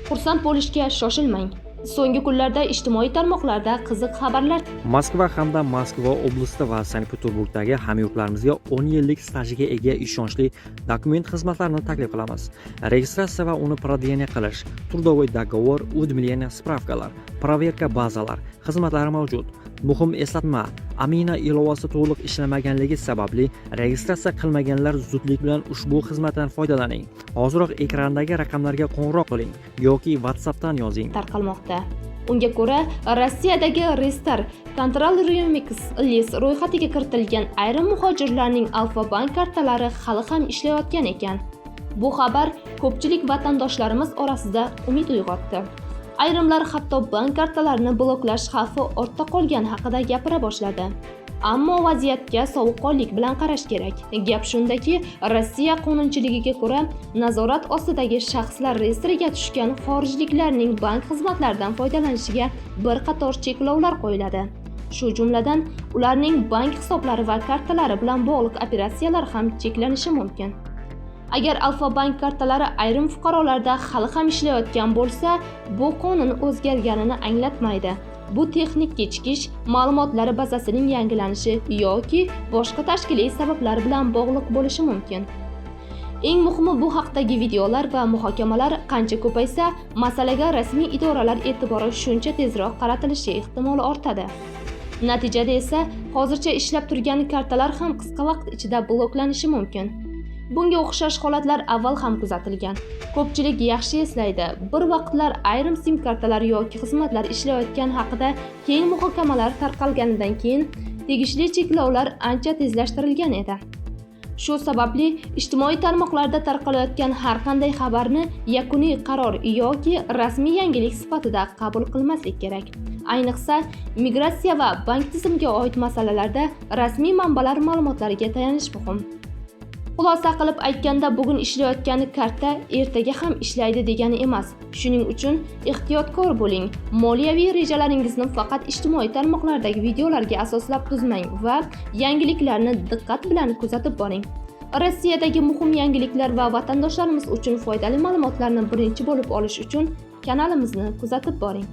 Xursand bo'lishga shoshilmang. So'nggi kunlarda ijtimoiy tarmoqlarda qiziq xabarlar. Moskva hamda Moskva oblasti va Sankt-Peterburgdagi hamyurtlarimizga 10 yillik stajiga ega ishonchli dokument xizmatlarini taklif qilamiz. Registratsiya va uni продление qilish, трудовой договор, уведомление, spravkalar, проверка bazalar xizmatlari mavjud. Muhim eslatma: Amina ilovasi to'liq ishlamaganligi sababli registratsiya qilmaganlar zudlik bilan ushbu xizmatdan foydalaning. Hoziroq ekrandagi raqamlarga qo'ng'iroq qiling yoki WhatsAppdan yozing. Tarqalmoqda. Unga ko'ra, Rossiyadagi Restar Control Remix list ro'yxatiga kiritilgan ayrim muhojirlarning Alfa-Bank kartalari hali ham ishlayotgan ekan. Bu xabar ko'pchilik vatandoshlarimiz orasida umid uyg'otdi. Ayrimlar hatto bank kartalarini bloklash xavfi ortda qolgani haqida gapira boshladi. Ammo vaziyatga sovuqqonlik bilan qarash kerak. Gap shundaki, Rossiya qonunchiligiga ko'ra, nazorat ostidagi shaxslar reyestriga tushgan xorijliklarning bank xizmatlaridan foydalanishiga bir qator cheklovlar qo'yiladi. Shu jumladan, ularning bank hisoblari va kartalari bilan bog'liq operatsiyalar ham cheklanishi mumkin. Agar Alfa-Bank kartalari ayrim fuqarolarda hali ham ishlayotgan bo'lsa, bu qonun o'zgarganini anglatmaydi. Bu texnik kechikish, ma'lumotlari bazasining yangilanishi yoki boshqa tashkiliy sabablar bilan bog'liq bo'lishi mumkin. Eng muhimi, bu haqdagi videolar va muhokamalar qancha ko'paysa, masalaga rasmiy idoralar e'tibori shuncha tezroq qaratilishi ehtimoli ortadi. Natijada esa hozircha ishlab turgan kartalar ham qisqa vaqt ichida bloklanishi mumkin. Bunga o'xshash holatlar avval ham kuzatilgan. Ko'pchilik yaxshi eslaydi. Bir vaqtlar ayrim sim kartalar yoki xizmatlar ishlayotgan haqida keng muhokamalar tarqalganidan keyin tegishli cheklovlar ancha tezlashtirilgan edi. Shu sababli ijtimoiy tarmoqlarda tarqalayotgan har qanday xabarni yakuniy qaror yoki rasmiy yangilik sifatida qabul qilmaslik kerak. Ayniqsa, migratsiya va bank tizimiga oid masalalarda rasmiy manbalar ma'lumotlariga tayanish muhim. Xulosa qilib aytganda, bugun ishlayotgan karta ertaga ham ishlaydi degani emas. Shuning uchun ehtiyotkor bo'ling. Moliyaviy rejalaringizni faqat ijtimoiy tarmoqlardagi videolarga asoslab tuzmang va yangiliklarni diqqat bilan kuzatib boring. Rossiyadagi muhim yangiliklar va vatandoshlarimiz uchun foydali ma'lumotlarni birinchi bo'lib olish uchun kanalimizni kuzatib boring.